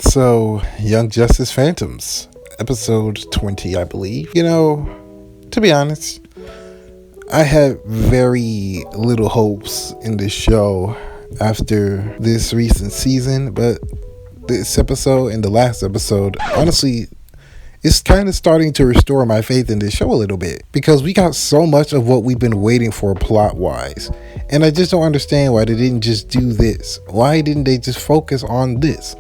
So, Young Justice Phantoms, episode 20, I believe. To be honest, I had very little hopes in this show after this recent season, but this episode and the last episode, honestly, it's kind of starting to restore my faith in this show a little bit, because we got so much of what we've been waiting for plot wise, and I just don't understand why they didn't just do this. Why didn't they just focus on this,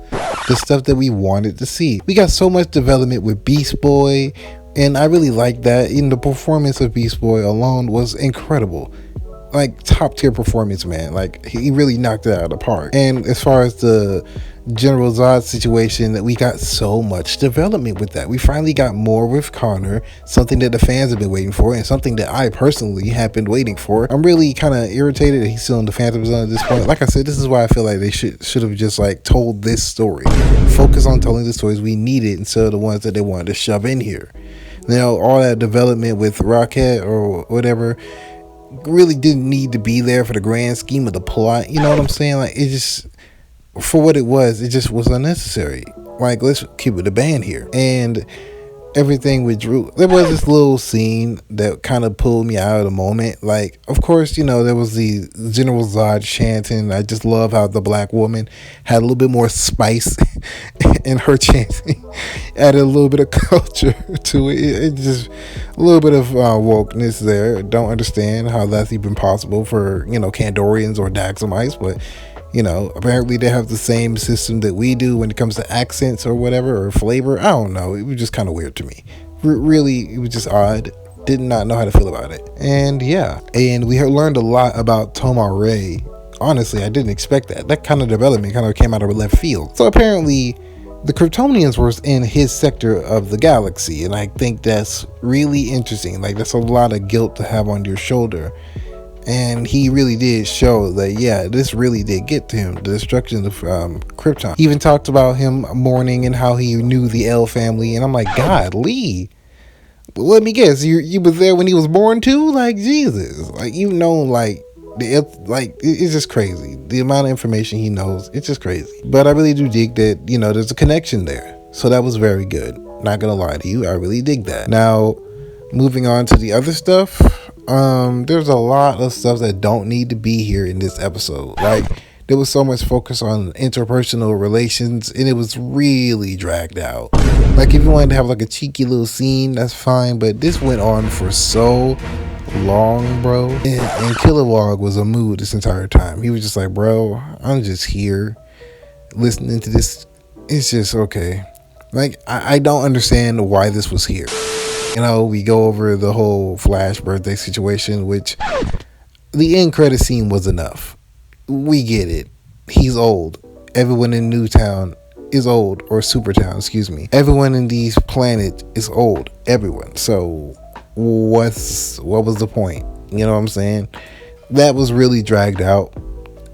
the stuff that we wanted to see? We got so much development with Beast Boy, and I really like that. In the performance of Beast Boy alone was incredible. Like, top tier performance, man. Like, he really knocked it out of the park. And as far as the General Zod situation, that we got so much development with that. We finally got more with Connor, something that the fans have been waiting for, and something that I personally have been waiting for. I'm really kind of irritated that he's still in the Phantom Zone at this point. Like I said, this is why I feel like they should have just like told this story. Focus on telling the stories we needed instead of the ones that they wanted to shove in here. All that development with Rocket or whatever really didn't need to be there for the grand scheme of the plot. You know what I'm saying? Like, it just, for what it just was unnecessary. Like, let's keep it a band here. And everything with Drew, there was this little scene that kind of pulled me out of the moment. Like, of course, there was the General Zod chanting. I just love how the black woman had a little bit more spice in her chanting, added a little bit of culture to it. It just a little bit of wokeness there. Don't understand how that's even possible for Kandorians or Daxamites, but apparently they have the same system that we do when it comes to accents or whatever, or flavor. I don't know. It was just kind of weird to me. Really, it was just odd. Did not know how to feel about it. And yeah, and we learned a lot about Toma Ray. Honestly, I didn't expect that. That kind of development kind of came out of left field. So apparently, the Kryptonians were in his sector of the galaxy, and I think that's really interesting. Like, that's a lot of guilt to have on your shoulder. And he really did show that, yeah, this really did get to him, the destruction of Krypton. He even talked about him mourning and how he knew the L family. And I'm like, God, Lee, let me guess, you was there when he was born too? Like, Jesus. Like, it's just crazy. The amount of information he knows, it's just crazy. But I really do dig that, there's a connection there. So that was very good. Not gonna lie to you, I really dig that. Now, moving on to the other stuff. There's a lot of stuff that don't need to be here in this episode. Like, there was so much focus on interpersonal relations, and it was really dragged out. Like, if you wanted to have like a cheeky little scene, that's fine, but this went on for so long, bro. And Kilowog was a mood this entire time. He was just like, bro, I'm just here listening to this. It's just okay. Like, I don't understand why this was here. We go over the whole Flash birthday situation, which the end credit scene was enough. We get it. He's old. Everyone in Newtown is old, or Supertown, excuse me. Everyone in these planets is old. Everyone. So what was the point? You know what I'm saying? That was really dragged out,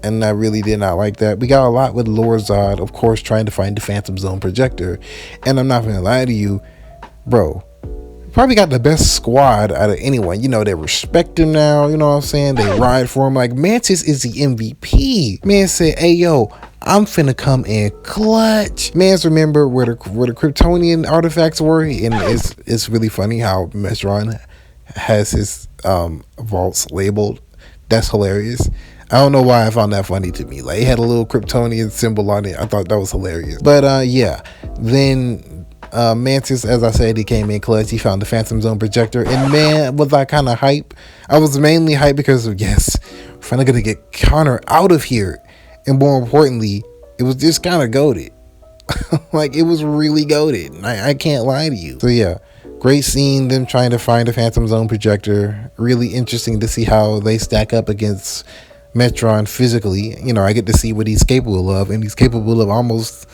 and I really did not like that. We got a lot with Lord Zod, of course, trying to find the Phantom Zone projector. And I'm not gonna lie to you, bro, probably got the best squad out of anyone. They respect him now. You know what I'm saying? They ride for him. Like, Mantis is the MVP. Man said, hey, yo, I'm finna come in clutch. Mans remember where the Kryptonian artifacts were. And it's really funny how Metron has his vaults labeled. That's hilarious. I don't know why I found that funny to me. Like, it had a little Kryptonian symbol on it. I thought that was hilarious. But yeah, then Mantis, as I said, he came in clutch. He found the Phantom Zone projector, and man, was I kind of hype. I was mainly hyped because of, yes, we're finally gonna get Connor out of here, and more importantly, it was just kind of goated. Like, it was really goated. I can't lie to you. So yeah, great scene, them trying to find a Phantom Zone projector. Really interesting to see how they stack up against Metron physically. I get to see what he's capable of, and he's capable of almost,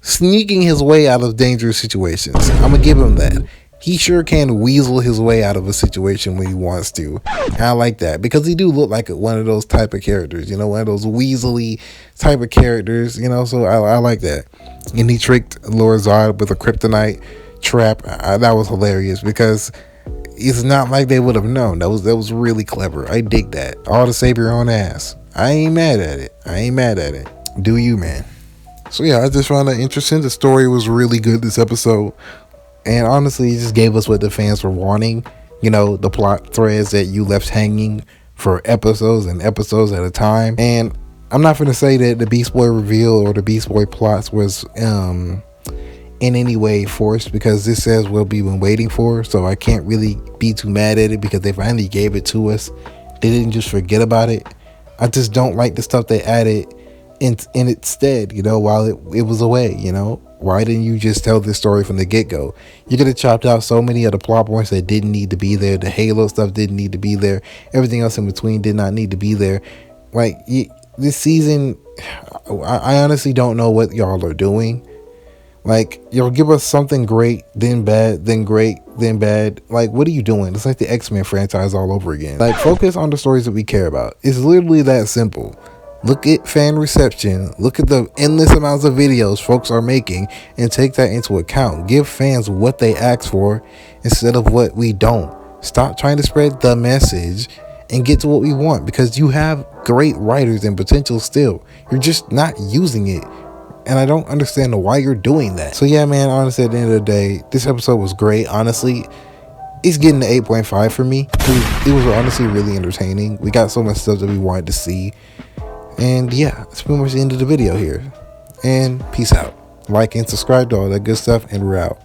sneaking his way out of dangerous situations. I'm gonna give him that. He sure can weasel his way out of a situation when he wants to. And I like that, because he do look like one of those type of characters, one of those weaselly type of characters, so I like that. And he tricked Lord Zod with a Kryptonite Trap. That was hilarious, because it's not like they would have known. That was really clever. I dig that. All to save your own ass. I ain't mad at it. Do you, man? So yeah, I just found that interesting. The story was really good this episode, and honestly, it just gave us what the fans were wanting. You know, the plot threads that you left hanging for episodes and episodes at a time. And I'm not going to say that the Beast Boy reveal or the Beast Boy plots was in any way forced, because this says what we've been waiting for. So I can't really be too mad at it, because they finally gave it to us. They didn't just forget about it. I just don't like the stuff they added in its stead, you know, while it was away, you know. Why didn't you just tell this story from the get-go? You could have chopped out so many of the plot points that didn't need to be there. The Halo stuff didn't need to be there. Everything else in between did not need to be there. Like, this season, I honestly don't know what y'all are doing. Like, you'll give us something great, then bad, then great, then bad. Like, what are you doing? It's like the X-Men franchise all over again. Like, focus on the stories that we care about. It's literally that simple. Look at fan reception. Look at the endless amounts of videos folks are making and take that into account. Give fans what they ask for instead of what we don't. Stop trying to spread the message and get to what we want, because you have great writers and potential still. You're just not using it. And I don't understand why you're doing that. So yeah, man, honestly, at the end of the day, this episode was great. Honestly, it's getting an 8.5 for me. It was honestly really entertaining. We got so much stuff that we wanted to see. And yeah, that's pretty much the end of the video here. And peace out. Like and subscribe to all that good stuff, and we're out.